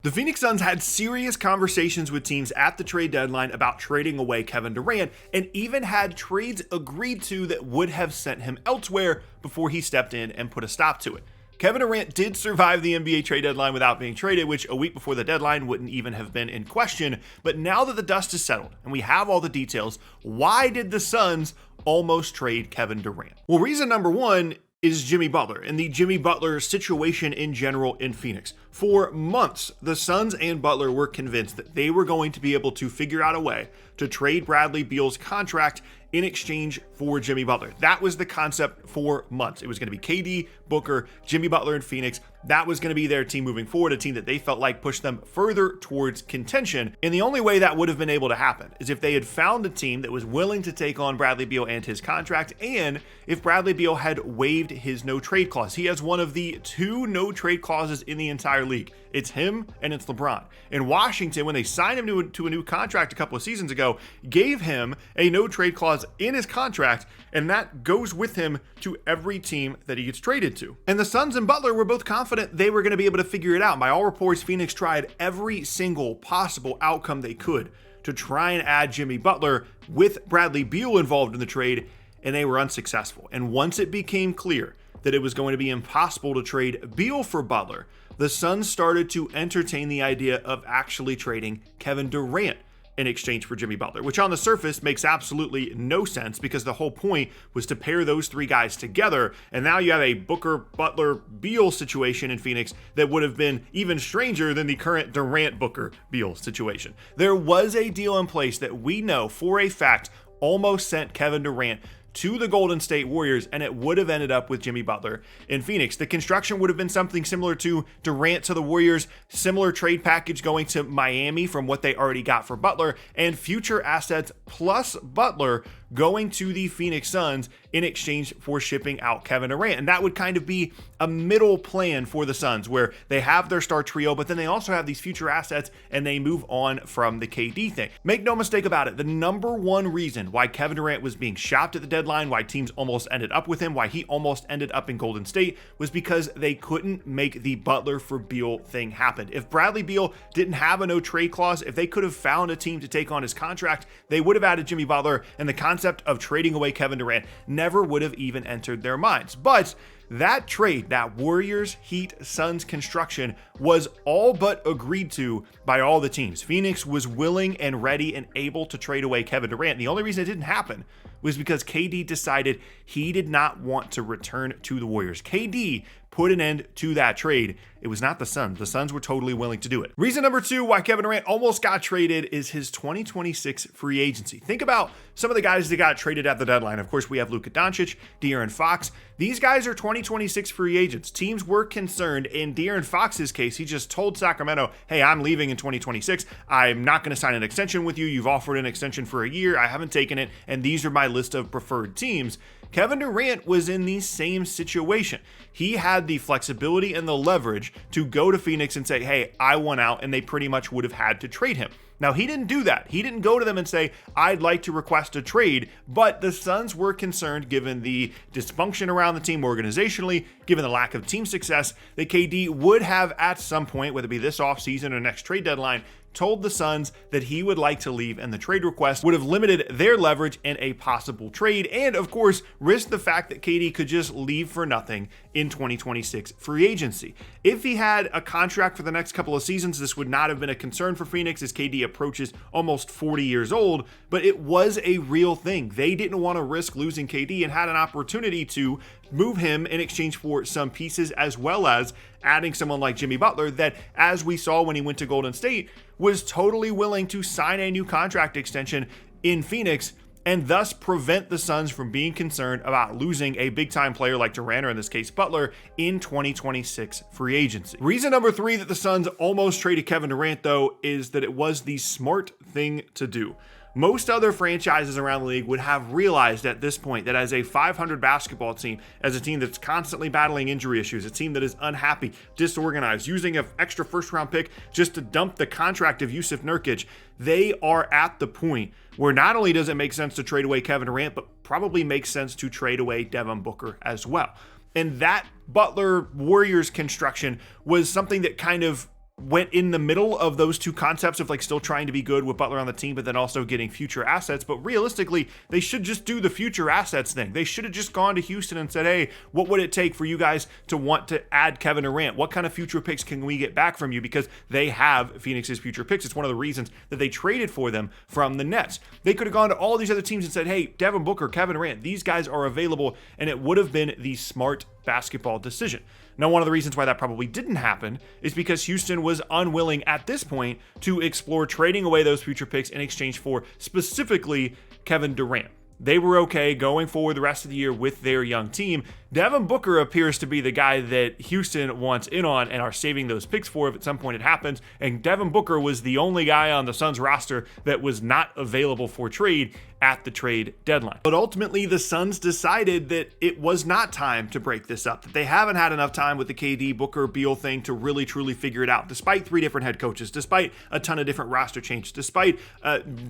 The Phoenix Suns had serious conversations with teams at the trade deadline about trading away Kevin Durant, and even had trades agreed to that would have sent him elsewhere before he stepped in and put a stop to it. Kevin Durant did survive the NBA trade deadline without being traded, which a week before the deadline wouldn't even have been in question. But now that the dust is settled and we have all the details, why did the Suns almost trade Kevin Durant? Well, reason number one is Jimmy Butler and the Jimmy Butler situation in general in Phoenix. For months, the Suns and Butler were convinced that they were going to be able to figure out a way to trade Bradley Beal's contract in exchange for Jimmy Butler. That was the concept for months. It was going to be KD, Booker, Jimmy Butler, and Phoenix. That was going to be their team moving forward, a team that they felt like pushed them further towards contention. And the only way that would have been able to happen is if they had found a team that was willing to take on Bradley Beal and his contract, and if Bradley Beal had waived his no trade clause. He has one of the 2 no trade clauses in the entire league. It's him and it's LeBron. And Washington, when they signed him to a new contract a couple of seasons ago, gave him a no trade clause in his contract, and that goes with him to every team that he gets traded to. And the Suns and Butler were both confident they were going to be able to figure it out. By all reports, Phoenix tried every single possible outcome they could to try and add Jimmy Butler with Bradley Beal involved in the trade, and they were unsuccessful. And once it became clear that it was going to be impossible to trade Beal for Butler, the Suns started to entertain the idea of actually trading Kevin Durant in exchange for Jimmy Butler, which on the surface makes absolutely no sense because the whole point was to pair those 3 guys together. And now you have a Booker, Butler, Beal situation in Phoenix that would have been even stranger than the current Durant, Booker, Beal situation. There was a deal in place that we know for a fact almost sent Kevin Durant to the Golden State Warriors, and it would have ended up with Jimmy Butler in Phoenix. The construction would have been something similar to Durant to the Warriors, similar trade package going to Miami from what they already got for Butler, and future assets plus Butler going to the Phoenix Suns in exchange for shipping out Kevin Durant. And that would kind of be a middle plan for the Suns, where they have their star trio, but then they also have these future assets and they move on from the KD thing. Make no mistake about it, the number one reason why Kevin Durant was being shopped at the deadline, why teams almost ended up with him, why he almost ended up in Golden State, was because they couldn't make the Butler for Beal thing happen. If Bradley Beal didn't have a no trade clause, if they could have found a team to take on his contract, they would have added Jimmy Butler, and the concept of trading away Kevin Durant never would have even entered their minds. But that trade, that Warriors, Heat, Suns construction, was all but agreed to by all the teams. Phoenix was willing and ready and able to trade away Kevin Durant. The only reason it didn't happen was because KD decided he did not want to return to the Warriors. KD put an end to that trade. It was not the Suns. The Suns were totally willing to do it. Reason number 2 why Kevin Durant almost got traded is his 2026 free agency. Think about some of the guys that got traded at the deadline. Of course, we have Luka Doncic, De'Aaron Fox. These guys are 2026 free agents. Teams were concerned. In De'Aaron Fox's case, he just told Sacramento, hey, I'm leaving in 2026. I'm not going to sign an extension with you. You've offered an extension for a year. I haven't taken it, and these are my list of preferred teams. Kevin Durant was in the same situation. He had the flexibility and the leverage to go to Phoenix and say, hey, I want out, and they pretty much would have had to trade him. Now, he didn't do that. He didn't go to them and say, I'd like to request a trade, but the Suns were concerned, given the dysfunction around the team organizationally, given the lack of team success, that KD would have at some point, whether it be this offseason or next trade deadline, told the Suns that he would like to leave, and the trade request would have limited their leverage in a possible trade, and of course risked the fact that KD could just leave for nothing in 2026 free agency. If he had a contract for the next couple of seasons, this would not have been a concern for Phoenix as KD approaches almost 40 years old, but it was a real thing. They didn't want to risk losing KD and had an opportunity to move him in exchange for some pieces, as well as adding someone like Jimmy Butler that, as we saw when he went to Golden State, was totally willing to sign a new contract extension in Phoenix and thus prevent the Suns from being concerned about losing a big-time player like Durant, or in this case Butler, in 2026 free agency. Reason number 3 that the Suns almost traded Kevin Durant, though, is that it was the smart thing to do. Most other franchises around the league would have realized at this point that as a 500 basketball team, as a team that's constantly battling injury issues, a team that is unhappy, disorganized, using an extra first-round pick just to dump the contract of Yusuf Nurkic, they are at the point where not only does it make sense to trade away Kevin Durant, but probably makes sense to trade away Devin Booker as well. And that Butler Warriors construction was something that kind of went in the middle of those two concepts of like still trying to be good with Butler on the team, but then also getting future assets. But realistically, they should just do the future assets thing. They should have just gone to Houston and said, hey, what would it take for you guys to want to add Kevin Durant? What kind of future picks can we get back from you? Because they have Phoenix's future picks. It's one of the reasons that they traded for them from the Nets. They could have gone to all these other teams and said, hey, Devin Booker, Kevin Durant, these guys are available, and it would have been the smart basketball decision. Now, one of the reasons why that probably didn't happen is because Houston was unwilling at this point to explore trading away those future picks in exchange for specifically Kevin Durant. They were okay going forward the rest of the year with their young team. Devin Booker appears to be the guy that Houston wants in on and are saving those picks for if at some point it happens. And Devin Booker was the only guy on the Suns roster that was not available for trade at the trade deadline. But ultimately, the Suns decided that it was not time to break this up, that they haven't had enough time with the KD, Booker, Beal thing to really, truly figure it out, despite 3 different head coaches, despite a ton of different roster changes, despite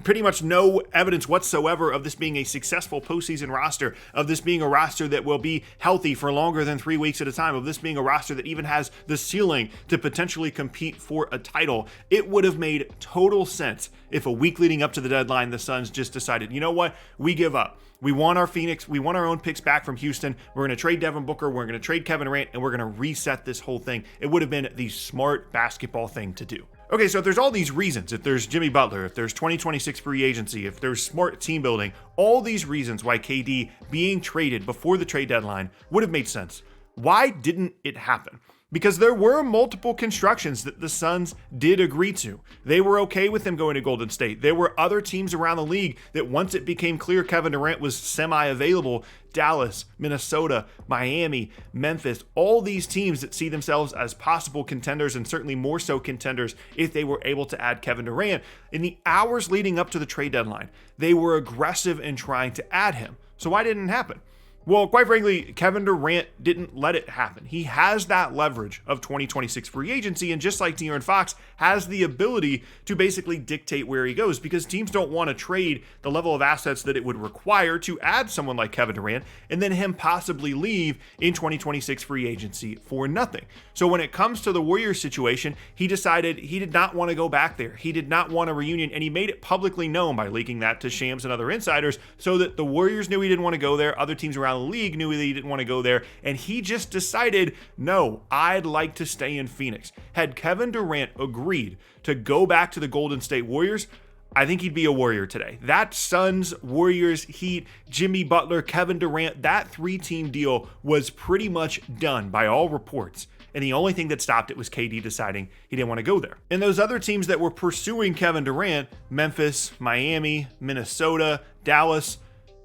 pretty much no evidence whatsoever of this being a successful postseason roster, of this being a roster that will be healthy for longer than 3 weeks at a time, of this being a roster that even has the ceiling to potentially compete for a title. It would have made total sense if a week leading up to the deadline, the Suns just decided, you know what, we give up. We want our own picks back from Houston. We're going to trade Devin Booker. We're going to trade Kevin Durant, and we're going to reset this whole thing. It would have been the smart basketball thing to do. Okay, so if there's all these reasons, if there's Jimmy Butler, if there's 2026 free agency, if there's smart team building, all these reasons why KD being traded before the trade deadline would have made sense. Why didn't it happen? Because there were multiple constructions that the Suns did agree to. They were okay with him going to Golden State. There were other teams around the league that once it became clear Kevin Durant was semi-available, Dallas, Minnesota, Miami, Memphis, all these teams that see themselves as possible contenders and certainly more so contenders if they were able to add Kevin Durant. In the hours leading up to the trade deadline, they were aggressive in trying to add him. So why didn't it happen? Well, quite frankly, Kevin Durant didn't let it happen. He has that leverage of 2026 free agency, and just like De'Aaron Fox, has the ability to basically dictate where he goes because teams don't want to trade the level of assets that it would require to add someone like Kevin Durant and then him possibly leave in 2026 free agency for nothing. So when it comes to the Warriors situation, he decided he did not want to go back there. He did not want a reunion, and he made it publicly known by leaking that to Shams and other insiders so that the Warriors knew he didn't want to go there. Other teams around the league knew that he didn't want to go there, and he just decided, no, I'd like to stay in Phoenix. Had Kevin Durant agreed to go back to the Golden State Warriors, I think he'd be a Warrior today. That Suns, Warriors, Heat, Jimmy Butler, Kevin Durant, that 3-team deal was pretty much done by all reports. And the only thing that stopped it was KD deciding he didn't want to go there. And those other teams that were pursuing Kevin Durant, Memphis, Miami, Minnesota, Dallas,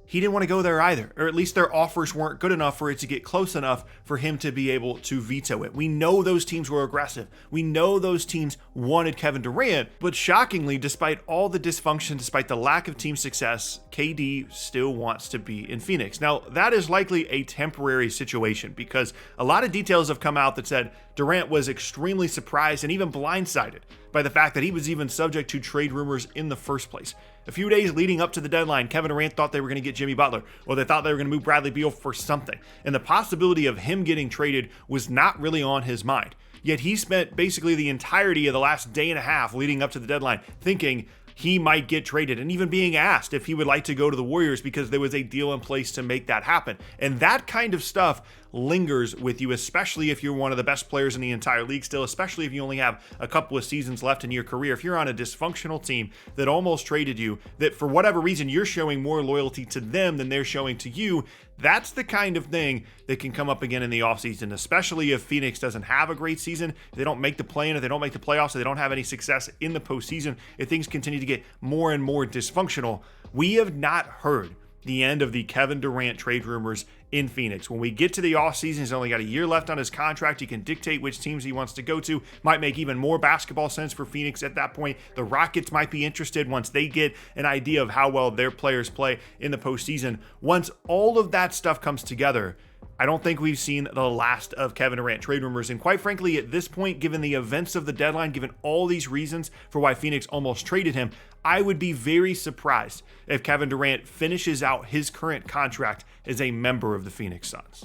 he didn't want to go there either, or at least their offers weren't good enough for it to get close enough for him to be able to veto it. We know those teams were aggressive. We know those teams wanted Kevin Durant, but shockingly, despite all the dysfunction, despite the lack of team success, KD still wants to be in Phoenix. Now, that is likely a temporary situation because a lot of details have come out that said Durant was extremely surprised and even blindsided by the fact that he was even subject to trade rumors in the first place. A few days leading up to the deadline, Kevin Durant thought they were going to get Jimmy Butler, or they thought they were going to move Bradley Beal for something. And the possibility of him getting traded was not really on his mind. Yet he spent basically the entirety of the last day and a half leading up to the deadline thinking he might get traded and even being asked if he would like to go to the Warriors because there was a deal in place to make that happen. And that kind of stuff lingers with you, especially if you're one of the best players in the entire league still, especially if you only have a couple of seasons left in your career. If you're on a dysfunctional team that almost traded you, that for whatever reason you're showing more loyalty to them than they're showing to you, that's the kind of thing that can come up again in the offseason, especially if Phoenix doesn't have a great season, if they don't make the play-in, if they don't make the playoffs, if they don't have any success in the postseason, if things continue to get more and more dysfunctional. We have not heard the end of the Kevin Durant trade rumors in Phoenix. When we get to the offseason, he's only got a year left on his contract. He can dictate which teams he wants to go to. Might make even more basketball sense for Phoenix at that point. The Rockets might be interested once they get an idea of how well their players play in the postseason. Once all of that stuff comes together, I don't think we've seen the last of Kevin Durant trade rumors. And quite frankly, at this point, given the events of the deadline, given all these reasons for why Phoenix almost traded him, I would be very surprised if Kevin Durant finishes out his current contract as a member of the Phoenix Suns.